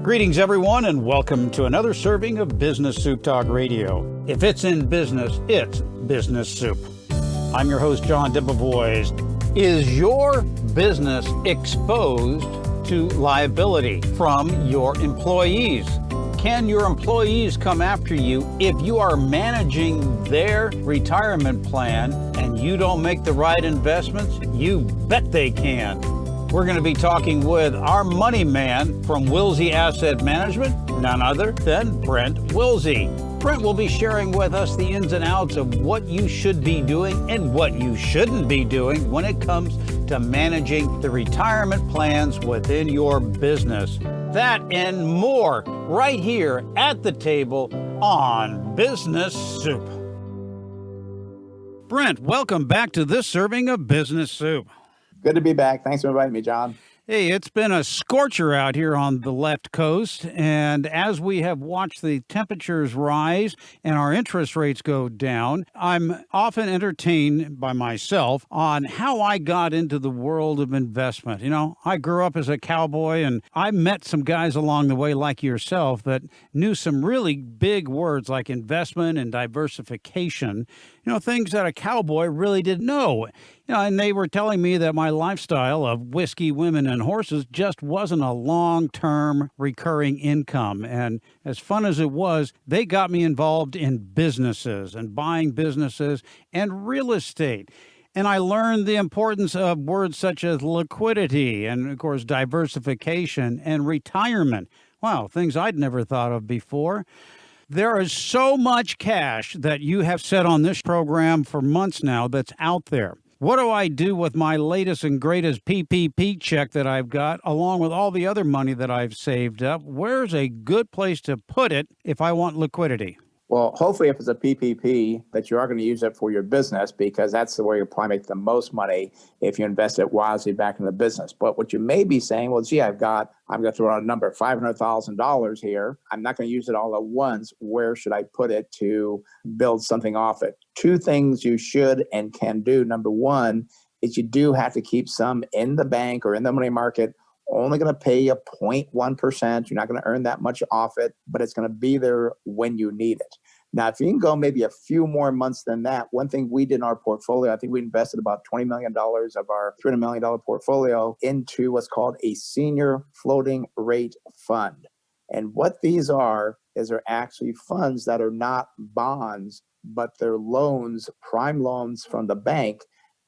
Greetings, everyone, and welcome to another serving of Business Soup Talk Radio. If it's in business, it's Business Soup. I'm your host, John DeBevoise. Is your business exposed to liability from your employees? Can your employees come after you if you are managing their retirement plan and you don't make the right investments? You bet they can. We're going to be talking with our money man from Wilsey Asset Management, none other than Brent Wilsey. Brent will be sharing with us the ins and outs of what you should be doing and what you shouldn't be doing when it comes to managing the retirement plans within your business. That and more right here at the table on Business Soup. Brent, welcome back to this serving of Business Soup. Good to be back. Thanks for inviting me, John. Hey, it's been a scorcher out here on the left coast, and as we have watched the temperatures rise and our interest rates go down, I'm often entertained by myself on how I got into the world of investment. You know, I grew up as a cowboy, and I met some guys along the way like yourself that knew some really big words like investment and diversification, you know, things that a cowboy really didn't know. You know, and they were telling me that my lifestyle of whiskey, women, and horses just wasn't a long-term recurring income. And as fun as it was, they got me involved in businesses and buying businesses and real estate. And I learned the importance of words such as liquidity and, of course, diversification and retirement. Wow, things I'd never thought of before. There is so much cash that you have said on this program for months now that's out there. What do I do with my latest and greatest PPP check that I've got, along with all the other money that I've saved up? Where's a good place to put it if I want liquidity? Well, hopefully if it's a PPP, that you are going to use it for your business, because that's the way you'll probably make the most money if you invest it wisely back in the business. But what you may be saying, well, gee, I'm going to throw out a number, $500,000 here. I'm not going to use it all at once. Where should I put it to build something off it? Two things you should and can do. Number one is you do have to keep some in the bank or in the money market. Only going to pay you 0.1%. You're not going to earn that much off it, but it's going to be there when you need it. Now, if you can go maybe a few more months than that, one thing we did in our portfolio, I think we invested about $20 million of our $300 million portfolio into what's called a senior floating rate fund. And what these are is they're actually funds that are not bonds, but they're loans, prime loans from the bank.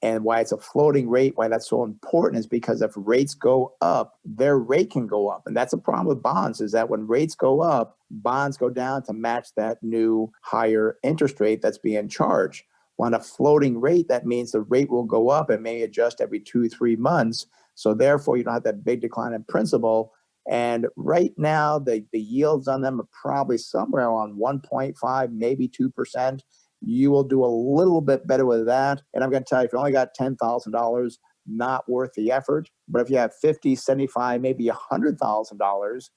And why it's a floating rate, why that's so important is because if rates go up, their rate can go up. And that's a problem with bonds, is that when rates go up, bonds go down to match that new higher interest rate that's being charged. On a floating rate, that means the rate will go up and may adjust every 2-3 months. So therefore, you don't have that big decline in principal. And right now, the yields on them are probably somewhere around 1.5, maybe 2%. You will do a little bit better with that. And I'm going to tell you, if you only got $10,000, not worth the effort. But if you have $50, $75, maybe $100,000,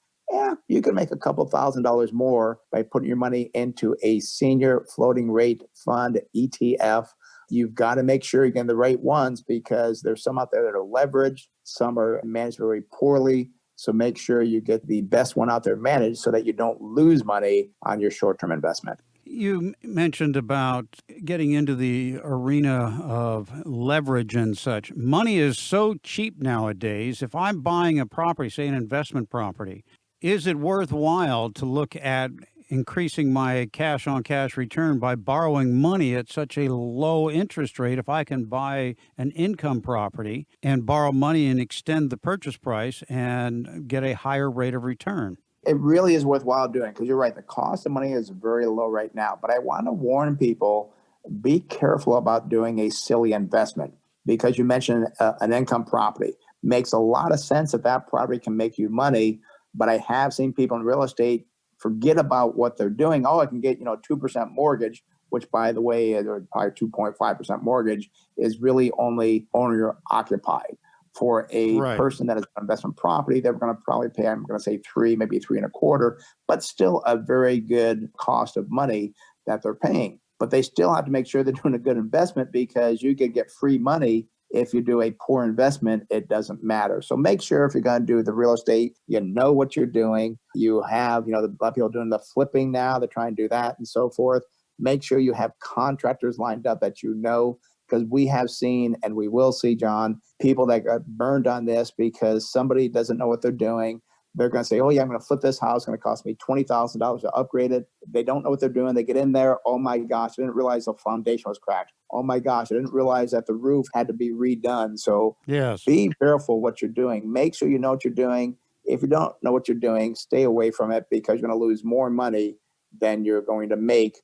you can make a couple $1,000s more by putting your money into a senior floating rate fund, ETF. You've got to make sure you're getting the right ones, because there's some out there that are leveraged. Some are managed very poorly. So make sure you get the best one out there managed so that you don't lose money on your short-term investment. You mentioned about getting into the arena of leverage and such. Money is so cheap nowadays. If I'm buying a property, say an investment property, is it worthwhile to look at increasing my cash-on-cash return by borrowing money at such a low interest rate if I can buy an income property and borrow money and extend the purchase price and get a higher rate of return? It really is worthwhile doing, because you're right, the cost of money is very low right now. But I want to warn people, be careful about doing a silly investment, because you mentioned an income property. Makes a lot of sense that that property can make you money, but I have seen people in real estate forget about what they're doing. Oh, I can get 2% mortgage, which, by the way, or probably 2.5% mortgage, is really only owner occupied. For a person that has an investment property, they're going to probably pay, I'm going to say 3, maybe 3.25, but still a very good cost of money that they're paying. But they still have to make sure they're doing a good investment, because you can get free money if you do a poor investment, it doesn't matter. So make sure if you're going to do the real estate, you know what you're doing. You have, a lot of people doing the flipping now, they're trying to do that and so forth. Make sure you have contractors lined up that you know, because we have seen, and we will see, John, people that got burned on this because somebody doesn't know what they're doing. They're going to say, oh, yeah, I'm going to flip this house. It's going to cost me $20,000 to upgrade it. They don't know what they're doing. They get in there. Oh, my gosh, I didn't realize the foundation was cracked. Oh, my gosh, I didn't realize that the roof had to be redone. So Yes. Be careful what you're doing. Make sure you know what you're doing. If you don't know what you're doing, stay away from it, because you're going to lose more money than you're going to make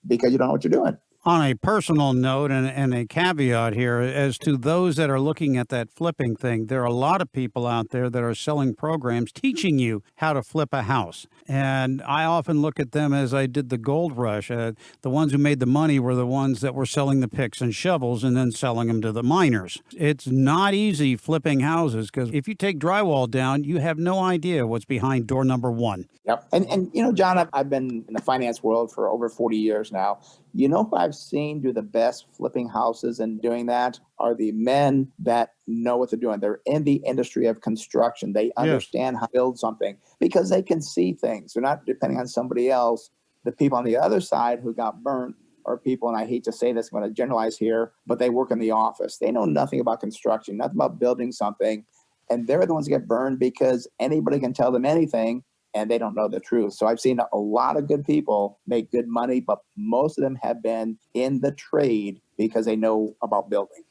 because you don't know what you're doing. On a personal note and a caveat here, as to those that are looking at that flipping thing, there are a lot of people out there that are selling programs teaching you how to flip a house. And I often look at them as I did the gold rush. The ones who made the money were the ones that were selling the picks and shovels and then selling them to the miners. It's not easy flipping houses, because if you take drywall down, you have no idea what's behind door number 1. Yep. And John, I've been in the finance world for over 40 years now. You know who I've seen do the best flipping houses and doing that are the men that know what they're doing. They're in the industry of construction. They understand how to build something because they can see things. They're not depending on somebody else. The people on the other side who got burnt are people, and I hate to say this, I'm going to generalize here, but they work in the office. They know nothing about construction, nothing about building something. And they're the ones that get burned because anybody can tell them anything, and they don't know the truth. So I've seen a lot of good people make good money, but most of them have been in the trade because they know about building.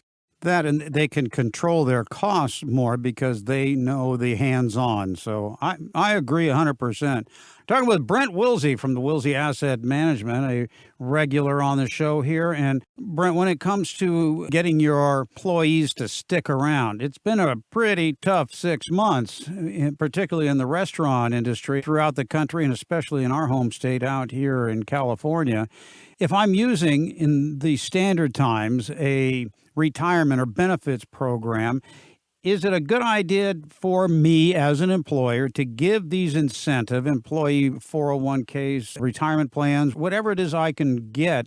That, and they can control their costs more because they know the hands-on. So I agree 100%. Talking with Brent Wilsey from the Wilsey Asset Management, a regular on the show here. And Brent, when it comes to getting your employees to stick around, it's been a pretty tough 6 months, particularly in the restaurant industry throughout the country, and especially in our home state out here in California. If I'm using, in the standard times, a retirement or benefits program, is it a good idea for me as an employer to give these incentive employee 401ks, retirement plans, whatever it is I can get?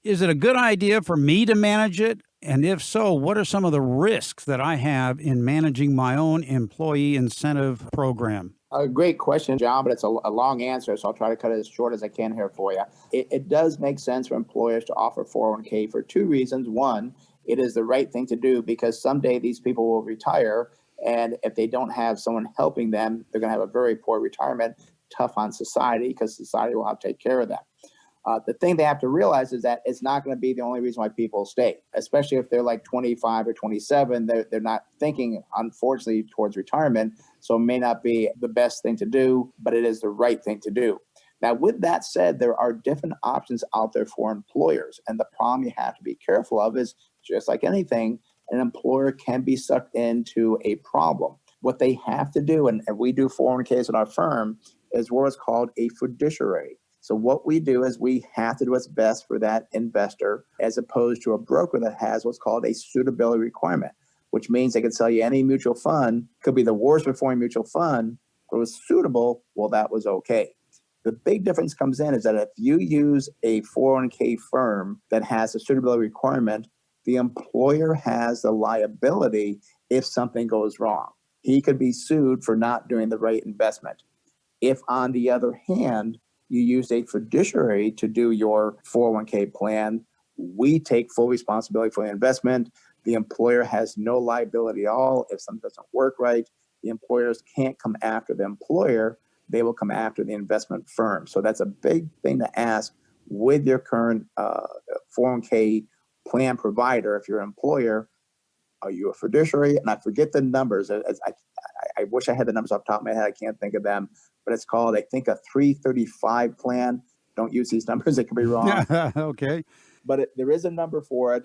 Is it a good idea for me to manage it? And if so, what are some of the risks that I have in managing my own employee incentive program? A great question, John, but it's a long answer, so I'll try to cut it as short as I can here for you. It does make sense for employers to offer 401k for two reasons. One, it is the right thing to do because someday these people will retire, and if they don't have someone helping them, they're going to have a very poor retirement, tough on society, because society will have to take care of them. The thing they have to realize is that it's not going to be the only reason why people stay, especially if they're like 25 or 27. They're not thinking, unfortunately, towards retirement. So it may not be the best thing to do, but it is the right thing to do. Now, with that said, there are different options out there for employers. And the problem you have to be careful of is, just like anything, an employer can be sucked into a problem. What they have to do, and we do 401ks in our firm, is what's called a fiduciary. So what we do is we have to do what's best for that investor, as opposed to a broker that has what's called a suitability requirement, which means they can sell you any mutual fund, could be the worst performing mutual fund, but it was suitable, well, that was okay. The big difference comes in is that if you use a 401k firm that has a suitability requirement, the employer has the liability if something goes wrong. He could be sued for not doing the right investment. If, on the other hand, you use a fiduciary to do your 401k plan, we take full responsibility for the investment. The employer has no liability at all. If something doesn't work right, the employers can't come after the employer. They will come after the investment firm. So that's a big thing to ask with your current 401k plan provider. If you're an employer, are you a fiduciary? And I forget the numbers. I wish I had the numbers off the top of my head. I can't think of them. But it's called, I think, a 335 plan. Don't use these numbers. It could be wrong. Okay. But there is a number for it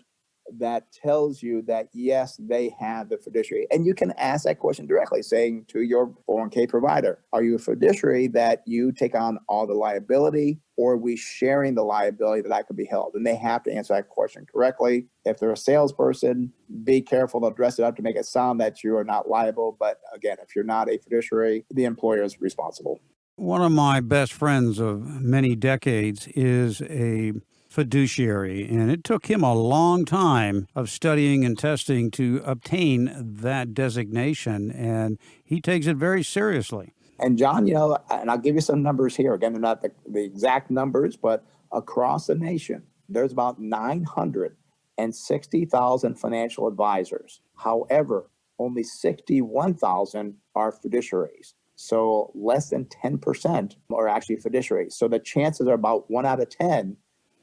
that tells you that, yes, they have the fiduciary. And you can ask that question directly, saying to your 401k provider, are you a fiduciary that you take on all the liability, or are we sharing the liability that could be held? And they have to answer that question correctly. If they're a salesperson, be careful. They'll dress it up to make it sound that you are not liable. But again, if you're not a fiduciary, the employer is responsible. One of my best friends of many decades is a fiduciary, and it took him a long time of studying and testing to obtain that designation, and he takes it very seriously. And John, and I'll give you some numbers here. Again, they're not the exact numbers, but across the nation, there's about 960,000 financial advisors. However, only 61,000 are fiduciaries. So less than 10% are actually fiduciaries. So the chances are about 1 out of 10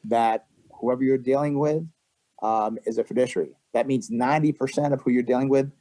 that whoever you're dealing with is a fiduciary. That means 90% of who you're dealing with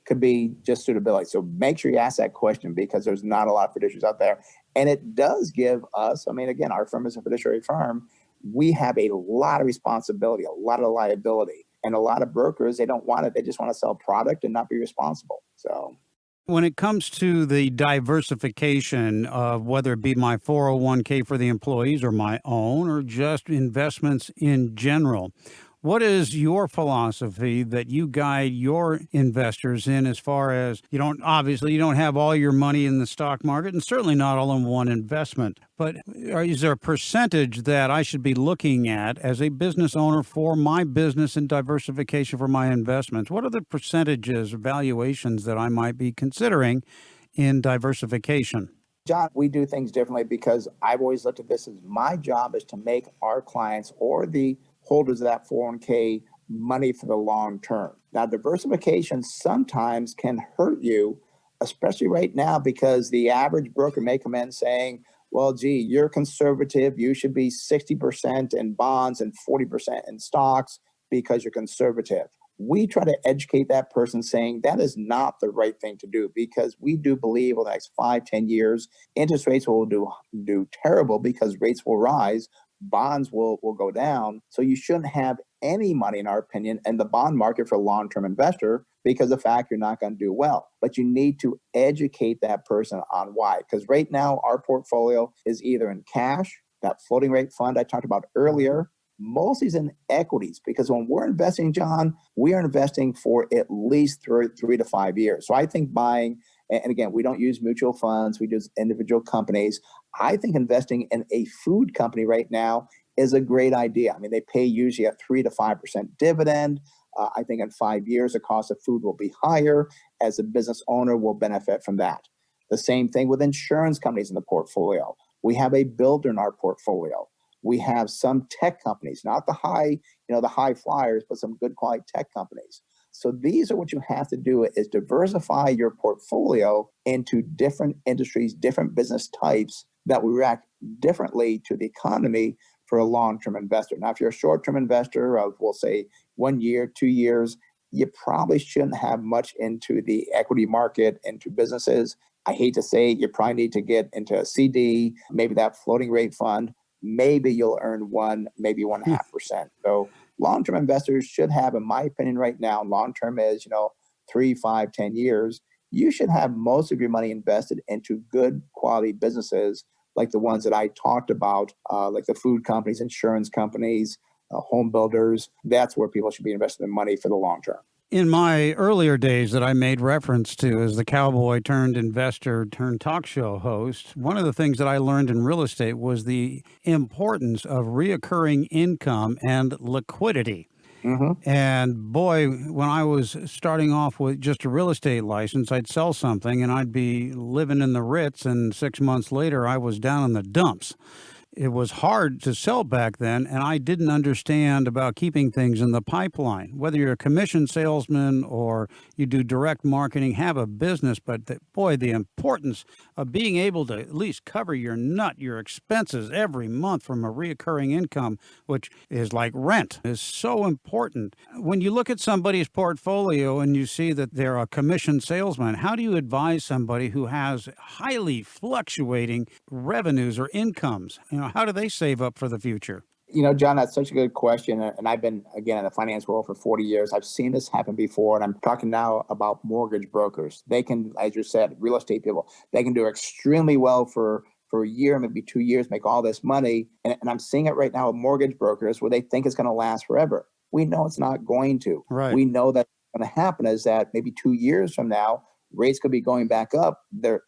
could be just suitability. So make sure you ask that question, because there's not a lot of fiduciaries out there. And it does give us, again, our firm is a fiduciary firm. We have a lot of responsibility, a lot of liability. And a lot of brokers, they don't want it. They just want to sell product and not be responsible. So when it comes to the diversification of whether it be my 401k for the employees or my own or just investments in general, what is your philosophy that you guide your investors in, as far as you don't have all your money in the stock market, and certainly not all in one investment, but is there a percentage that I should be looking at as a business owner for my business and diversification for my investments? What are the percentages or valuations that I might be considering in diversification? John, we do things differently because I've always looked at this as my job is to make our clients or the holders of that 401k money for the long term. Now, diversification sometimes can hurt you, especially right now, because the average broker may come in saying, well, gee, you're conservative. You should be 60% in bonds and 40% in stocks because you're conservative. We try to educate that person saying that is not the right thing to do, because we do believe over the next 5-10 years, interest rates will do terrible because rates will rise. Bonds will go down. So you shouldn't have any money, in our opinion, in the bond market for a long-term investor, because of the fact you're not going to do well. But you need to educate that person on why. Because right now, our portfolio is either in cash, that floating rate fund I talked about earlier, mostly is in equities. Because when we're investing, John, we are investing for at least 3 to 5 years. So I think buying, and again, we don't use mutual funds, we use individual companies. I think investing in a food company right now is a great idea. They pay usually a 3 to 5% dividend. I think in 5 years, the cost of food will be higher, as a business owner will benefit from that. The same thing with insurance companies in the portfolio. We have a builder in our portfolio. We have some tech companies, not the high flyers, but some good quality tech companies. So these are what you have to do, is diversify your portfolio into different industries, different business types that will react differently to the economy for a long-term investor. Now, if you're a short-term investor of, we'll say, 1 year, 2 years, you probably shouldn't have much into the equity market, into businesses. I hate to say it, you probably need to get into a CD, maybe that floating rate fund. Maybe you'll earn 1, maybe 1.5%. So long-term investors should have, in my opinion right now, long-term is, 3, 5, 10 years, you should have most of your money invested into good quality businesses like the ones that I talked about, like the food companies, insurance companies, home builders. That's where people should be investing their money for the long term. In my earlier days that I made reference to as the cowboy turned investor turned talk show host, one of the things that I learned in real estate was the importance of reoccurring income and liquidity. Mm-hmm. And boy, when I was starting off with just a real estate license, I'd sell something and I'd be living in the Ritz, and 6 months later I was down in the dumps. It was hard to sell back then, and I didn't understand about keeping things in the pipeline. Whether you're a commission salesman or you do direct marketing, have a business, but the importance of being able to at least cover your expenses every month from a reoccurring income, which is like rent, is so important. When you look at somebody's portfolio and you see that they're a commission salesman, how do you advise somebody who has highly fluctuating revenues or incomes? How do they save up for the future? John, that's such a good question. And I've been, again, in the finance world for 40 years. I've seen this happen before. And I'm talking now about mortgage brokers. They can, as you said, real estate people, they can do extremely well for a year, maybe 2 years, make all this money. And I'm seeing it right now with mortgage brokers where they think it's going to last forever. We know it's not going to. Right. We know that what's going to happen is that maybe 2 years from now, rates could be going back up. Their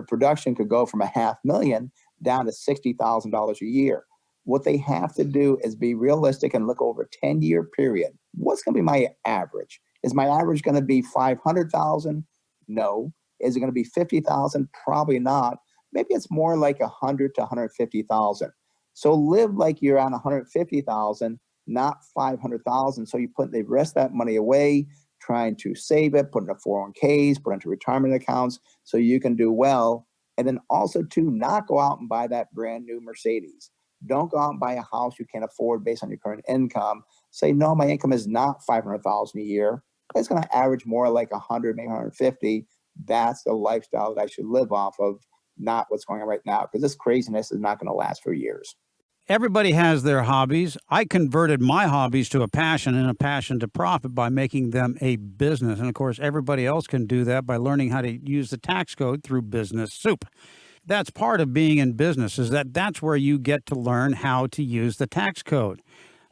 production could go from $500,000 down to $60,000 a year. What they have to do is be realistic and look over a 10-year period. What's going to be my average? Is my average going to be 500,000? No. Is it going to be 50,000? Probably not. Maybe it's more like 100 to 150,000. So live like you're on 150,000, not 500,000. So you put the rest of that money away, trying to save it, put into 401ks, put into retirement accounts so you can do well. And then also to not go out and buy that brand new Mercedes. Don't go out and buy a house you can't afford based on your current income. Say, no, my income is not 500,000 a year. It's going to average more like 100, maybe 150. That's the lifestyle that I should live off of, not what's going on right now, because this craziness is not going to last for years. Everybody has their hobbies. I converted my hobbies to a passion and a passion to profit by making them a business. And of course, everybody else can do that by learning how to use the tax code through BizSoup. That's part of being in business, is that's where you get to learn how to use the tax code.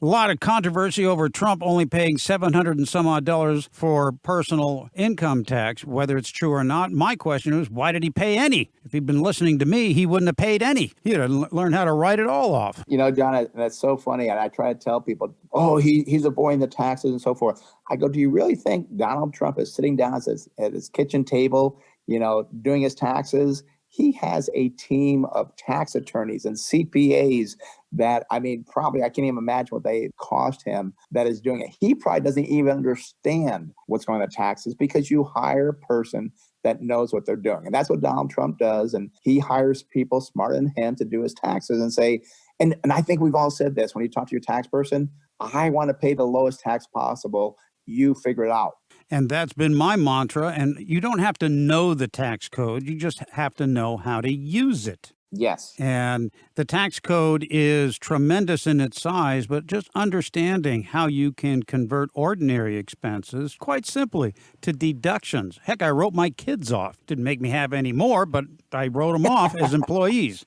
A lot of controversy over Trump only paying $700 and some odd for personal income tax, whether it's true or not. My question is, why did he pay any? If he'd been listening to me, he wouldn't have paid any. He'd have learned how to write it all off. You know, John, that's so funny. And I try to tell people, oh, he's avoiding the taxes and so forth. I go, do you really think Donald Trump is sitting down at his kitchen table, doing his taxes? He has a team of tax attorneys and CPAs that, probably I can't even imagine what they cost him that is doing it. He probably doesn't even understand what's going on with taxes, because you hire a person that knows what they're doing. And that's what Donald Trump does. And he hires people smarter than him to do his taxes and say, and I think we've all said this when you talk to your tax person, I want to pay the lowest tax possible. You figure it out. And that's been my mantra. And you don't have to know the tax code. You just have to know how to use it. Yes. And the tax code is tremendous in its size, but just understanding how you can convert ordinary expenses quite simply to deductions. Heck, I wrote my kids off. Didn't make me have any more, but I wrote them off as employees.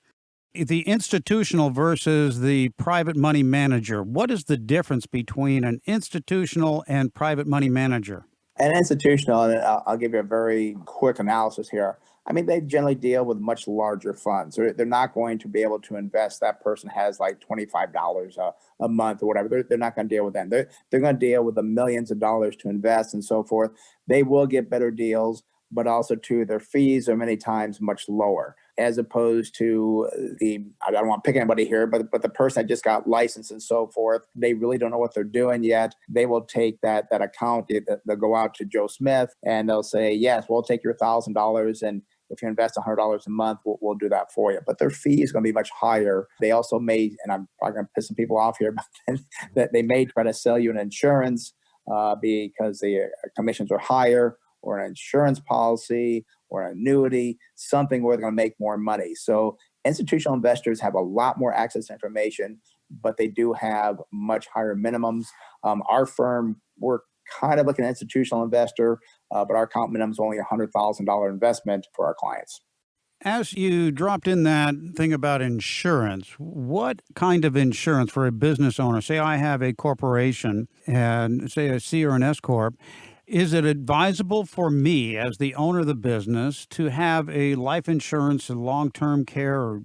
The institutional versus the private money manager. What is the difference between an institutional and private money manager? An institutional, and I'll give you a very quick analysis here. They generally deal with much larger funds. They're not going to be able to invest. That person has like $25 a month or whatever. They're not going to deal with them. They're going to deal with the millions of dollars to invest and so forth. They will get better deals, but also too, their fees are many times much lower, as opposed to I don't want to pick anybody here, but the person that just got licensed and so forth, they really don't know what they're doing yet. They will take that account, they'll go out to Joe Smith and they'll say, yes, we'll take your $1,000. And if you invest $100 a month, we'll do that for you. But their fee is going to be much higher. They also may, and I'm probably going to piss some people off here, but that they may try to sell you an insurance because the commissions are higher, or an insurance policy or an annuity, something where they're going to make more money. So institutional investors have a lot more access to information, but they do have much higher minimums. Our firm, we're kind of like an institutional investor, but our account minimum is only a $100,000 investment for our clients. As you dropped in that thing about insurance, what kind of insurance for a business owner? Say I have a corporation and say a C or an S Corp. Is it advisable for me as the owner of the business to have a life insurance and long-term care or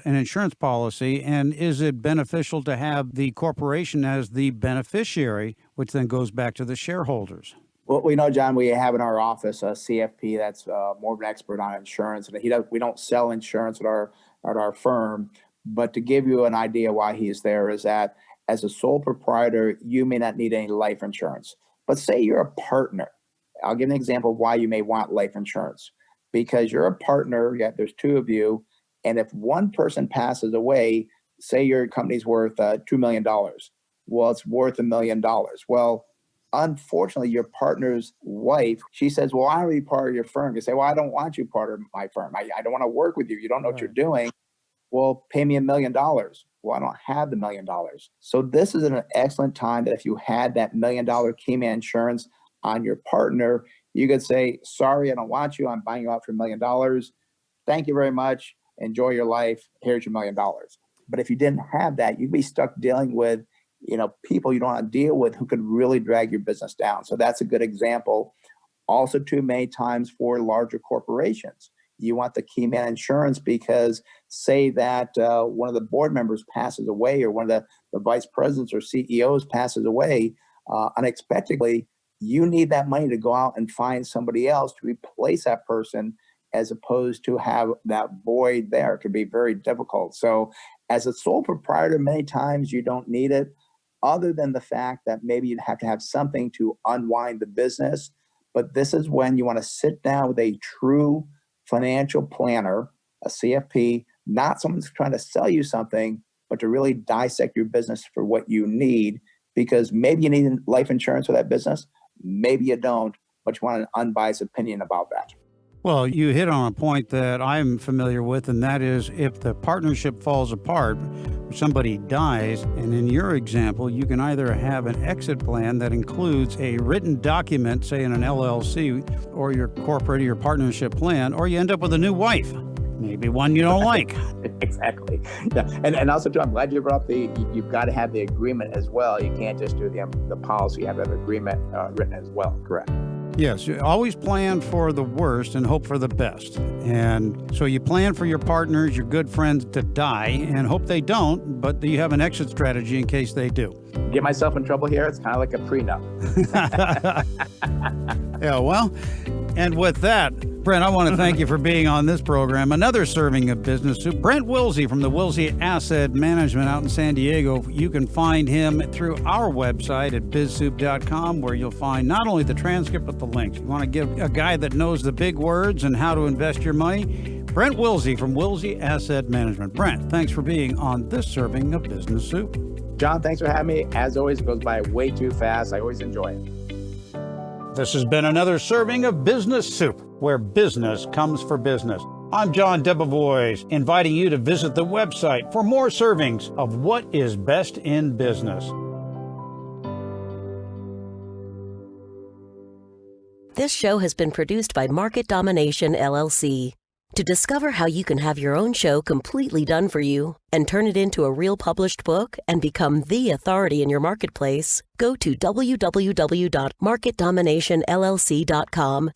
an insurance policy? And is it beneficial to have the corporation as the beneficiary, which then goes back to the shareholders? Well, we know, John, we have in our office a CFP that's more of an expert on insurance. And we don't sell insurance at our firm. But to give you an idea why he's there is that as a sole proprietor, you may not need any life insurance. But say you're a partner. I'll give an example of why you may want life insurance. Because you're a partner, there's two of you, and if one person passes away, say your company's worth $2 million. Well, it's worth $1 million. Well, unfortunately, your partner's wife, she says, well, I want to be part of your firm. You say, well, I don't want you part of my firm. I don't want to work with you. You don't know what you're doing. Well, pay me $1 million. Well, I don't have the $1 million. So this is an excellent time that if you had that $1 million key man insurance on your partner, you could say, sorry, I don't want you. I'm buying you out for $1 million. Thank you very much. Enjoy your life. Here's your $1 million. But if you didn't have that, you'd be stuck dealing with, people you don't want to deal with who could really drag your business down. So that's a good example. Also, too many times for larger corporations. You want the key man insurance because say that one of the board members passes away, or one of the vice presidents or CEOs passes away unexpectedly. You need that money to go out and find somebody else to replace that person, as opposed to have that void there. It can be very difficult. So as a sole proprietor, many times you don't need it, other than the fact that maybe you'd have to have something to unwind the business. But this is when you want to sit down with a true financial planner, a CFP, not someone who's trying to sell you something, but to really dissect your business for what you need, because maybe you need life insurance for that business, maybe you don't, but you want an unbiased opinion about that. Well, you hit on a point that I'm familiar with, and that is if the partnership falls apart, somebody dies, and in your example, you can either have an exit plan that includes a written document, say in an LLC, or your corporate or your partnership plan, or you end up with a new wife, maybe one you don't like. Exactly. Yeah. And also, too, I'm glad you brought up you've got to have the agreement as well. You can't just do the policy. You have to have the agreement written as well. Correct. Yes, you always plan for the worst and hope for the best. And so you plan for your partners, your good friends to die, and hope they don't, but you have an exit strategy in case they do. Get myself in trouble here, it's kind of like a prenup. Yeah, well, and with that, Brent, I want to thank you for being on this program. Another serving of Business Soup. Brent Wilsey from the Wilsey Asset Management out in San Diego. You can find him through our website at BizSoup.com, where you'll find not only the transcript, but the links. You want to give a guy that knows the big words and how to invest your money? Brent Wilsey from Wilsey Asset Management. Brent, thanks for being on this serving of Business Soup. John, thanks for having me. As always, it goes by way too fast. I always enjoy it. This has been another serving of Business Soup, where business comes for business. I'm John DeBevoise, inviting you to visit the website for more servings of what is best in business. This show has been produced by Market Domination, LLC. To discover how you can have your own show completely done for you and turn it into a real published book and become the authority in your marketplace, go to www.marketdominationllc.com